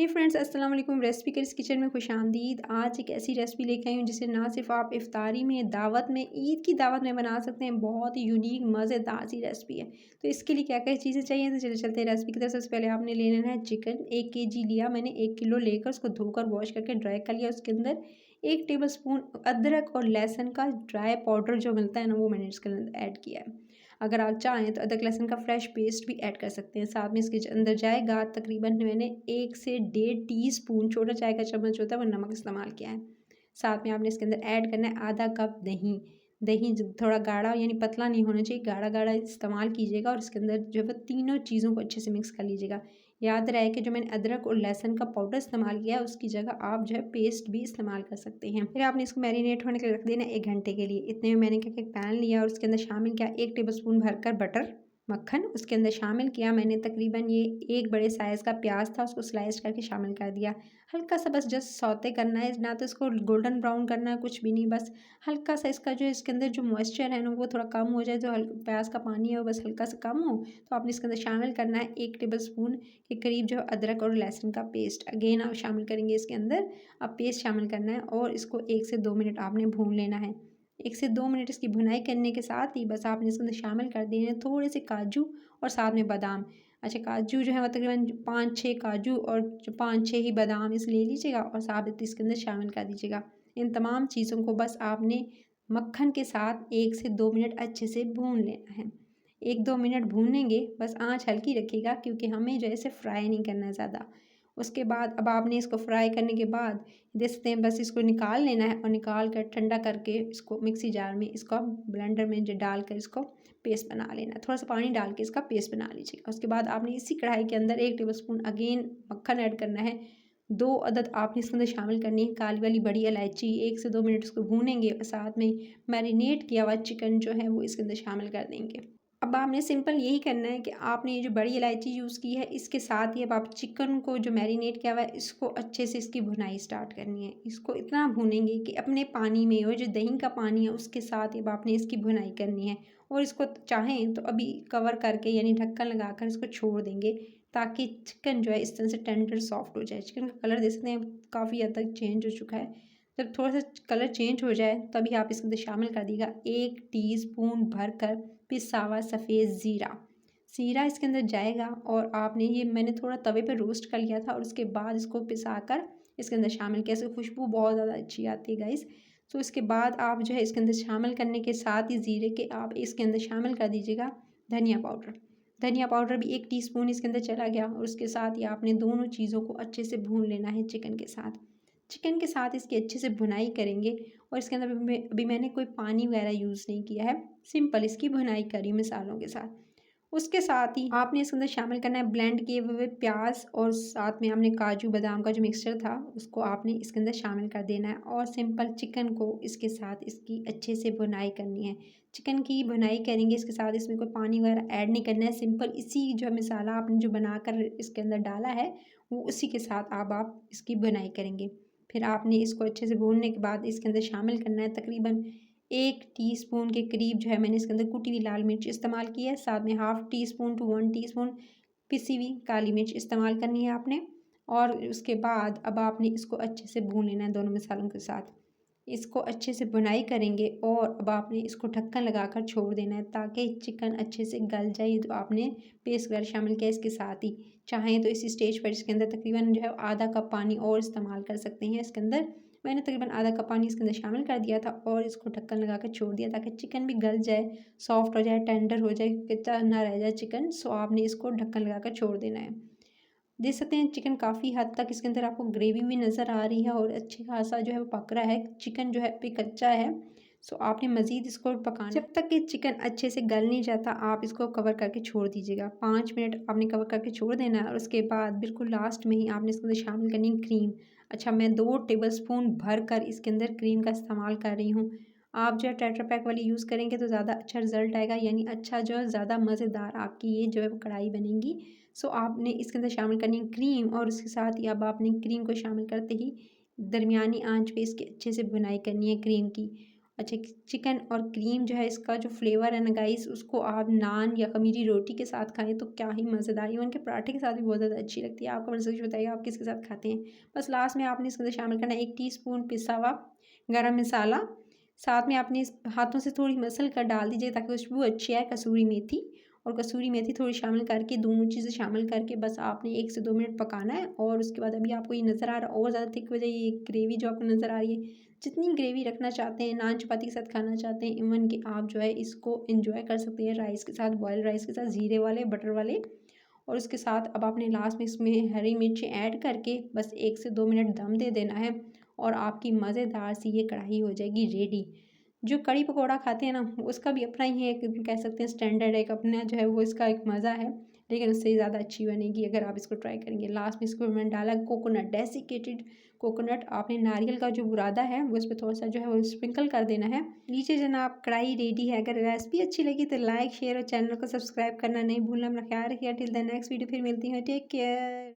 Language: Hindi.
हे फ्रेंड्स, अस्सलाम वालेकुम। रेसिपी करिस किचन में खुशामदीद। आज एक ऐसी रेसिपी लेके आई हूँ जिसे ना सिर्फ आप इफ्तारी में, दावत में, ईद की दावत में बना सकते हैं। बहुत ही यूनिक मज़ेदार सी रेसिपी है। तो इसके लिए क्या क्या चीज़ें चाहिए, तो चले चलते हैं रेसिपी की तरफ। सबसे पहले आपने ले लेना है चिकन। 1 kg लिया मैंने। 1 किलो लेकर उसको धोकर वॉश करके ड्राई कर लिया। उसके अंदर 1 टेबल स्पून अदरक और लहसुन का ड्राई पाउडर जो मिलता है ना, वो मैंने इसके अंदर ऐड किया है। अगर आप चाहें तो अदरक लहसुन का फ्रेश पेस्ट भी ऐड कर सकते हैं। साथ में इसके अंदर जाएगा तकरीबन मैंने 1 से 1.5 टीस्पून, छोटा चाय का चम्मच होता है वो, नमक इस्तेमाल किया है। साथ में आपने इसके अंदर ऐड करना है आधा कप दही। दही थोड़ा गाढ़ा यानी पतला नहीं होना चाहिए, गाढ़ा गाढ़ा इस्तेमाल कीजिएगा। और इसके अंदर जो है तीनों चीज़ों को अच्छे से मिक्स कर लीजिएगा। याद रहे कि जो मैंने अदरक और लहसुन का पाउडर इस्तेमाल किया है उसकी जगह आप जो है पेस्ट भी इस्तेमाल कर सकते हैं। फिर आपने इसको मैरिनेट होने के लिए रख देना 1 घंटे के लिए। इतने में मैंने क्या एक पैन लिया और उसके अंदर शामिल किया 1 टेबल स्पून भरकर बटर, मक्खन। उसके अंदर शामिल किया मैंने तकरीबन ये 1 बड़े साइज़ का प्याज था, उसको स्लाइस करके शामिल कर दिया। हल्का सा बस जस्ट सौते करना है, ना तो इसको गोल्डन ब्राउन करना है, कुछ भी नहीं। बस हल्का सा इसका जो इसके अंदर जो मॉइस्चर है ना वो थोड़ा कम हो जाए, जो प्याज का पानी है वो बस हल्का सा कम हो, तो आपने इसके अंदर शामिल करना है 1 टेबल स्पून के करीब जो अदरक और लहसुन का पेस्ट। अगेन आप शामिल करेंगे इसके अंदर, अब पेस्ट शामिल करना है और इसको 1 से 2 मिनट आपने भून लेना है। 1 से 2 मिनट इसकी भुनाई करने के साथ ही बस आपने इसके अंदर शामिल कर देने हैं थोड़े से काजू और साथ में बादाम। अच्छा, काजू जो है वो तकरीबन 5-6 काजू और 5-6 ही बादाम इस ले लीजिएगा और साबित इसके अंदर शामिल कर दीजिएगा। इन तमाम चीज़ों को बस आपने मक्खन के साथ 1 से 2 मिनट अच्छे से भून लेना है। 1-2 मिनट भूनेंगे, बस आँच हल्की रखिएगा क्योंकि हमें जो है इसे फ्राई नहीं करना है ज़्यादा। उसके बाद अब आपने इसको फ्राई करने के बाद देख सकते हैं, बस इसको निकाल लेना है और निकाल कर ठंडा करके इसको मिक्सी जार में, इसको ब्लेंडर में जो डाल कर इसको पेस्ट बना लेना है। थोड़ा सा पानी डाल के इसका पेस्ट बना लीजिएगा। उसके बाद आपने इसी कढ़ाई के अंदर 1 टेबल स्पून अगेन मक्खन ऐड करना है। 2 अदद आपने इसके अंदर शामिल करनी है काली वाली बड़ी इलायची। 1 से 2 मिनट इसको भूनेंगे और साथ में मैरिनेट किया हुआ चिकन जो है वो इसके अंदर शामिल कर देंगे। अब आपने सिंपल यही करना है कि आपने ये जो बड़ी इलायची यूज़ की है इसके साथ ही अब आप चिकन को जो मैरिनेट किया हुआ है इसको अच्छे से इसकी भुनाई स्टार्ट करनी है। इसको इतना भूनेंगे कि अपने पानी में और जो दही का पानी है उसके साथ अब आपने इसकी भुनाई करनी है। और इसको चाहें तो अभी कवर करके यानी ढक्कन लगाकर इसको छोड़ देंगे ताकि चिकन जो है इस तरह से टेंडर सॉफ्ट हो जाए। चिकन का कलर देख सकते हैं काफ़ी हद तक चेंज हो चुका है। जब थोड़ा सा कलर चेंज हो जाए तभी आप इसके अंदर शामिल कर दीजिएगा 1 टीस्पून भरकर पिसा हुआ सफ़ेद ज़ीरा। ज़ीरा इसके अंदर जाएगा और आपने ये मैंने थोड़ा तवे पे रोस्ट कर लिया था और उसके बाद इसको पिसा कर इसके अंदर शामिल किया। इसकी खुशबू बहुत ज़्यादा अच्छी आती है गाइस। तो इसके बाद आप जो है इसके अंदर शामिल करने के साथ ही ज़ीरे के आप इसके अंदर शामिल कर दीजिएगा धनिया पाउडर। धनिया पाउडर भी 1 टीस्पून इसके अंदर चला गया और उसके साथ ही आपने दोनों चीज़ों को अच्छे से भून लेना है चिकन के साथ। चिकन के साथ इसकी अच्छे से भुनाई करेंगे और इसके अंदर अभी मैंने कोई पानी वगैरह यूज़ नहीं किया है, सिंपल इसकी भुनाई करी मसालों के साथ। उसके साथ ही आपने इसके अंदर शामिल करना है ब्लेंड किए हुए प्याज और साथ में आपने काजू बादाम का जो मिक्सचर था उसको आपने इसके अंदर शामिल कर देना है और सिंपल चिकन को इसके साथ इसकी अच्छे से भुनाई करनी है। चिकन की भुनाई करेंगे इसके साथ, इसमें कोई पानी वगैरह ऐड नहीं करना है। सिंपल इसी जो मसाला आपने जो बनाकर इसके अंदर डाला है वो उसी के साथ अब आप इसकी भुनाई करेंगे। फिर आपने इसको अच्छे से भूनने के बाद इसके अंदर शामिल करना है तकरीबन 1 टीस्पून के करीब जो है मैंने इसके अंदर कुटी हुई लाल मिर्च इस्तेमाल की है। साथ में 1/2 टीस्पून टू 1 टीस्पून पिसी हुई काली मिर्च इस्तेमाल करनी है आपने। और उसके बाद अब आपने इसको अच्छे से भून लेना है दोनों मसालों के साथ। इसको अच्छे से भुनाई करेंगे और अब आपने इसको ढक्कन लगाकर छोड़ देना है ताकि चिकन अच्छे से गल जाए। तो आपने पेस्ट वगैरह शामिल किया इसके साथ ही। चाहें तो इस स्टेज पर इसके अंदर तकरीबन जो है आधा कप पानी और इस्तेमाल कर सकते हैं। इसके अंदर मैंने तकरीबन आधा कप पानी इसके अंदर शामिल कर दिया था और इसको ढक्कन लगा कर छोड़ दिया ताकि चिकन भी गल जाए, सॉफ्ट हो जाए, टेंडर हो जाए, कच्चा ना रह जाए चिकन। सो आपने इसको ढक्कन लगा कर छोड़ देना है। देख सकते हैं चिकन काफ़ी हद तक इसके अंदर आपको ग्रेवी भी नज़र आ रही है और अच्छी खासा जो है वो पक रहा है। चिकन जो है अभी कच्चा है। सो आपने मज़ीद इसको पकाना, जब तक कि चिकन अच्छे से गल नहीं जाता आप इसको कवर करके छोड़ दीजिएगा। 5 मिनट आपने कवर करके छोड़ देना है और उसके बाद बिल्कुल लास्ट में ही आपने इसके अंदर शामिल करनी है क्रीम। अच्छा, मैं 2 टेबल स्पून भर कर इसके अंदर क्रीम का इस्तेमाल कर रही हूँ। आप जो है टेट्रा पैक वाली यूज़ करेंगे तो ज़्यादा अच्छा रिजल्ट आएगा, यानी अच्छा जो है ज़्यादा मज़ेदार आपकी ये जो है वो कढ़ाई बनेगी। सो आपने इसके अंदर शामिल करनी है क्रीम और उसके साथ ही अब आपने क्रीम को शामिल करते ही दरमियानी आंच पे इसकी अच्छे से भुनाई करनी है क्रीम की। अच्छा, चिकन और क्रीम जो है इसका जो फ्लेवर है ना गाइस, उसको आप नान या खमीरी रोटी के साथ खाएँ तो क्या ही मज़ेदार, इवन के पराठे के साथ भी बहुत ज़्यादा अच्छी लगती है। आप कमेंट सेक्शन में बताइएगा आप किसके साथ खाते हैं। बस लास्ट में आपने इसके अंदर शामिल करना है 1 टीस्पून पिसा हुआ गरम मसाला, साथ में आपने इस हाथों से थोड़ी मसल कर डाल दीजिए ताकि खुशबू अच्छी आए, कसूरी मेथी और कसूरी मेथी थोड़ी शामिल करके, दोनों चीज़ें शामिल करके बस आपने 1 से 2 मिनट पकाना है। और उसके बाद अभी आपको ये नज़र आ रहा है और ज़्यादा थिक हो जाए ये ग्रेवी जो आपको नज़र आ रही है। जितनी ग्रेवी रखना चाहते हैं, नान चपाती के साथ खाना चाहते हैं, इवन कि आप जो है इसको एंजॉय कर सकते हैं राइस के साथ, बॉइल्ड राइस के साथ, ज़ीरे वाले, बटर वाले। और उसके साथ अब आपने लास्ट में इसमें हरी मिर्ची ऐड करके बस 1 से 2 मिनट दम दे देना है और आपकी मज़ेदार सी ये कढ़ाई हो जाएगी रेडी। जो कढ़ी पकौड़ा खाते हैं ना, उसका भी अपना ही एक कह सकते हैं स्टैंडर्ड, एक अपना जो है वो इसका एक मज़ा है, लेकिन उससे ज़्यादा अच्छी बनेगी अगर आप इसको ट्राई करेंगे। लास्ट में इसको मैंने डाला कोकोनट, डेसिकेटेड कोकोनट, आपने नारियल का जो बुरादा है वो इस पे थोड़ा सा जो है वो स्प्रिंकल कर देना है। नीचे जनाब कढ़ाई रेडी है। अगर रेसिपी अच्छी लगी तो लाइक शेयर और चैनल को सब्सक्राइब करना नहीं भूलना। अपना ख्याल रखिए। टिल द नेक्स्ट वीडियो फिर मिलती हैं। Take care.